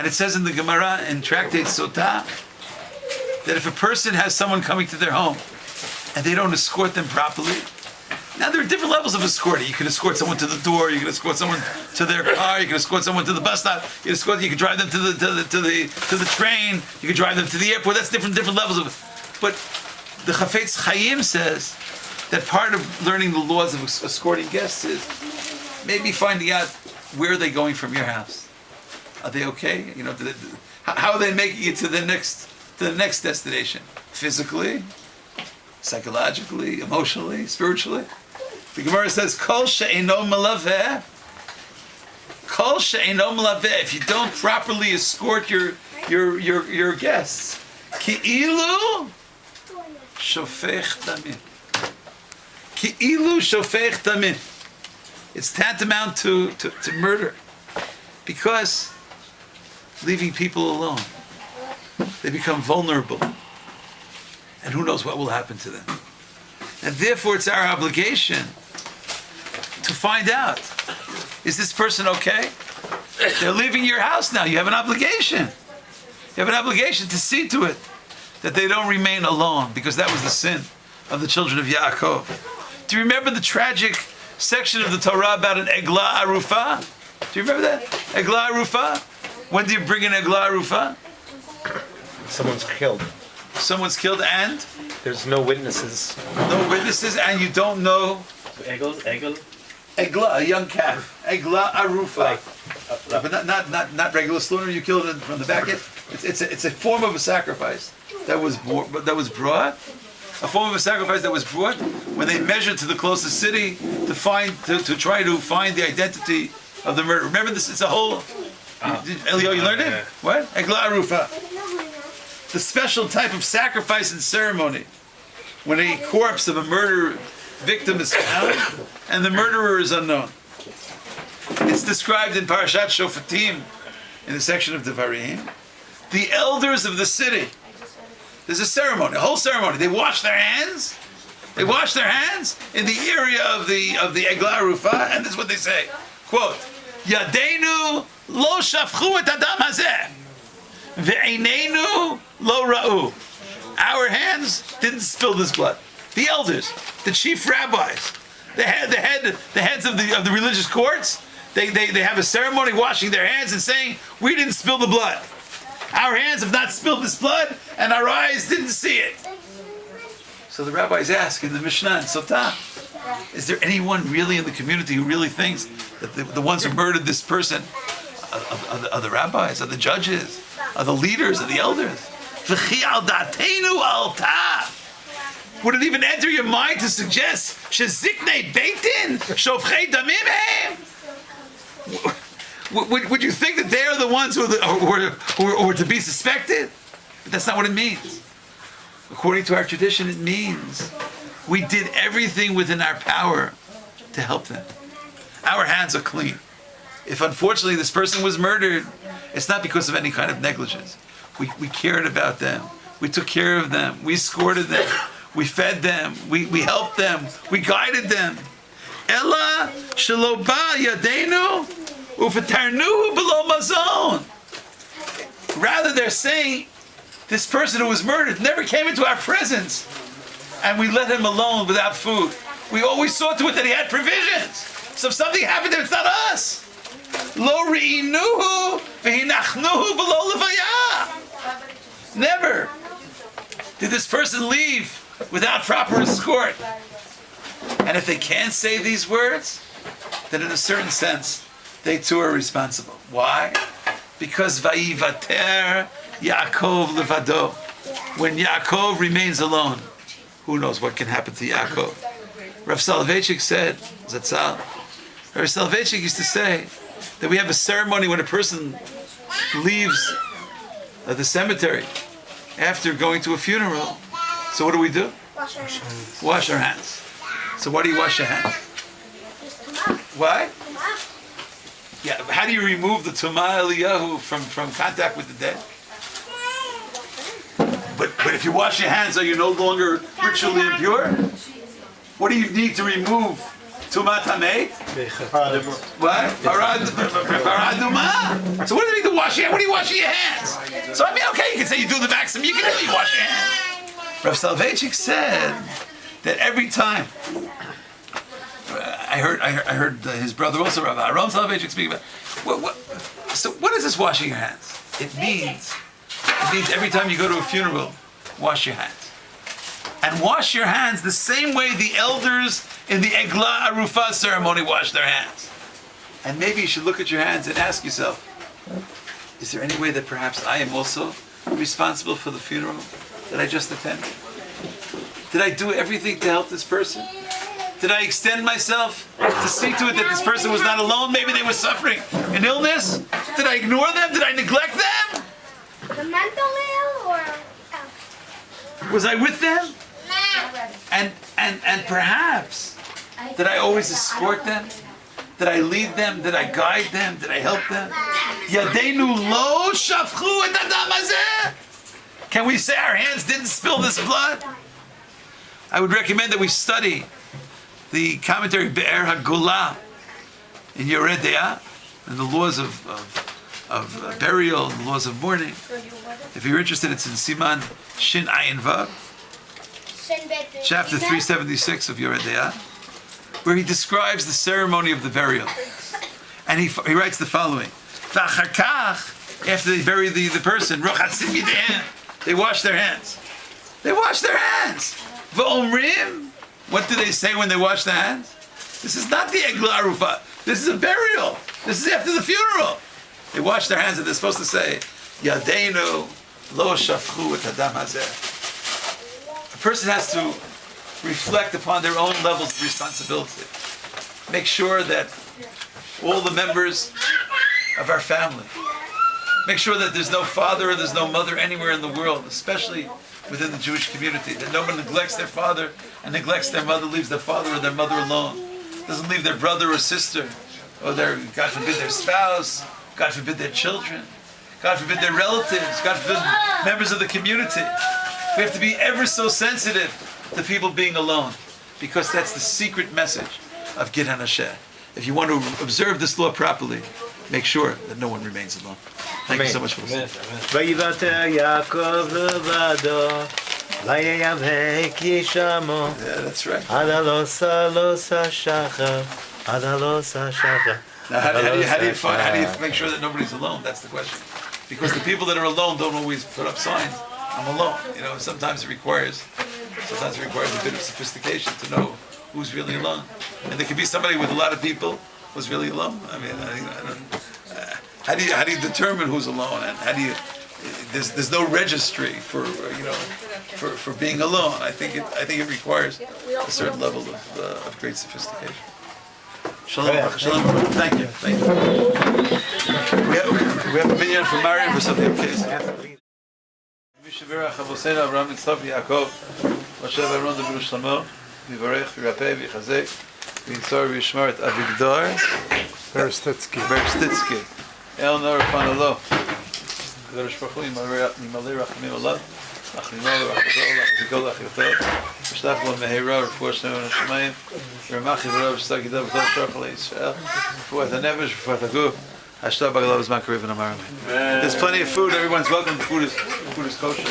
And it says in the Gemara in Tractate Sotah that if a person has someone coming to their home and they don't escort them properly, now there are different levels of escorting. You can escort someone to the door. You can escort someone to their car. You can escort someone to the bus stop. You can drive them to the train. You can drive them to the airport. That's different levels of. But the Chafetz Chaim says that part of learning the laws of escorting guests is maybe finding out where are they going from your house. Are they okay? You know, how are they making it to the next destination? Physically, psychologically, emotionally, spiritually. The Gemara says, "Kol she'eino melaveh." Kol she'eino melaveh. If you don't properly escort your guests, ki'ilu shofech damim. Ki'ilu shofech damim. It's tantamount to murder, because leaving people alone, they become vulnerable, and who knows what will happen to them. And therefore, it's our obligation to find out, is this person okay? They're leaving your house now. You have an obligation. You have an obligation to see to it that they don't remain alone, because that was the sin of the children of Yaakov. Do you remember the tragic section of the Torah about an Eglah Arufah? Do you remember that? Eglah Arufah? When do you bring an Eglah Arufah? Someone's killed. Someone's killed and? There's no witnesses. No witnesses, and you don't know. Egel? Eglah, a young calf. Eglah Arufah. But not regular slaughter. You killed it from the back end. It's a form of a sacrifice that was brought. A form of a sacrifice that was brought when they measured to the closest city to try to find the identity of the murderer. Remember this? It's a whole. Elio, you learned it? What? Eglah Arufah. The special type of sacrifice and ceremony when a corpse of a murder victim is found and the murderer is unknown. It's described in Parshat Shofatim in the section of Devarim. The elders of the city, there's a ceremony, a whole ceremony. They wash their hands. They wash their hands in the area of the Eglah Arufah, and this is what they say. Quote, Yadeinu lo shafchu et adam hazeh, ve'einenu lo ra'u. Our hands didn't spill this blood. The elders, the chief rabbis, the heads of the religious courts, they have a ceremony washing their hands and saying, we didn't spill the blood. Our hands have not spilled this blood, and our eyes didn't see it. So the rabbis ask in the Mishnah and Sotah, is there anyone really in the community who really thinks that the ones who murdered this person are the rabbis, are the judges, are the leaders, are the elders? Would it even enter your mind to suggest sheziknei beitin shofchei damim hem? Would you think that they are the ones who are to be suspected? But that's not what it means. According to our tradition, it means we did everything within our power to help them. Our hands are clean. If unfortunately this person was murdered, it's not because of any kind of negligence. We cared about them. We took care of them. We escorted them. We fed them. We helped them. We guided them. Ella shelo ba yadeinu ufatarnuhu below mazon. Rather, they're saying this person who was murdered never came into our presence, and we let him alone without food. We always saw to it that he had provisions. So if something happened to him, it's not us. Lo ri'inuhu v'hinachnuhu below levaya. Never did this person leave without proper escort. And if they can't say these words, then in a certain sense, they too are responsible. Why? Because Vayivater Yaakov levado. When Yaakov remains alone, who knows what can happen to Yaakov? Rav Soloveitchik said, Zatzal, Rav Soloveitchik used to say that we have a ceremony when a person leaves the cemetery after going to a funeral. So what do? Wash our hands. So why do you wash your hands? Why? Yeah, how do you remove the Tumah Eliyahu from contact with the dead? But if you wash your hands, are you no longer ritually impure? What do you need to remove Tumat Hamet? What? Paraduma. So what does it mean to wash your hands? What are you washing your hands? So I mean, okay, you can say you do the maximum. You can really wash your hands. Rav Soloveitchik said that every time. I heard his brother also, Rav Aaron Soloveitchik, speak about. So what is this washing your hands? It means every time you go to a funeral, wash your hands. And wash your hands the same way the elders in the Eglah Arufah ceremony wash their hands. And maybe you should look at your hands and ask yourself, is there any way that perhaps I am also responsible for the funeral that I just attended? Did I do everything to help this person? Did I extend myself to see to it that this person was not alone? Maybe they were suffering an illness. Did I ignore them? Did I neglect them? The mental ill or Was I with them? And perhaps, did I always escort them? Did I lead them? Did I guide them? Did I help them? Yadeinu lo shafchu et hadam hazeh. Can we say our hands didn't spill this blood? I would recommend that we study the commentary Be'er HaGolah in Yoreh De'ah and the laws of burial and the laws of mourning. If you're interested, it's in Siman Shin Ayin Vav, chapter 376 of Yoreh De'ah, where he describes the ceremony of the burial. And he writes the following. After they bury the person, they wash their hands. They wash their hands. V'omrim, what do they say when they wash their hands? This is not the Eglah Arufah. This is a burial. This is after the funeral. They wash their hands and they're supposed to say, Yadeinu lo shafchu et hadam hazeh. A person has to reflect upon their own levels of responsibility. Make sure that all the members of our family, make sure that there's no father or there's no mother anywhere in the world, especially within the Jewish community, that no one neglects their father and neglects their mother, leaves their father or their mother alone, doesn't leave their brother or sister, or their, God forbid, their spouse, God forbid, their children, God forbid, their relatives, God forbid, members of the community. We have to be ever so sensitive to people being alone, because that's the secret message of Gid HaNasheh. If you want to observe this law properly, make sure that no one remains alone. Thank you so much for listening. ויוותר יעקב לבדו, ויאבק ישמו. Yeah, that's right. עד הלוס השחר, עד הלוס השחר. Now, how do you make sure that nobody's alone? That's the question. Because the people that are alone don't always put up signs. I'm alone. You know, sometimes it requires a bit of sophistication to know who's really alone. And there could be somebody with a lot of people who's really alone. I mean, how do you determine who's alone? And how do you? There's no registry for for being alone. I think it requires a certain level of great sophistication. Shalom, shalom. Thank you. We have a minyan for Mariam for something case. Mishavirach Avosena Avraham Yitzchak Yaakov, Moshe Aaron Deviru Shlomo, Vivarech Virapeh Vichazek, Vinsor Vishmar et Avigdor, Berstitsky, Elnor Panalo, Kadosh Baruch Hu Yimalei Rachamim Olav, Achlimo L'Rachazol L'Achzikol L'Achyotot, V'shlach Lo Meheira Refuah Shlema L'Shemayim, V'Ramach Yivarav V'shtag Yidav V'tov Shach L'Yisrael, Refuat HaNefesh, Refuat HaGuf, Hashtag Bagalav Zman Karev and Amar. There's plenty of food. Everyone's welcome. Food is kosher.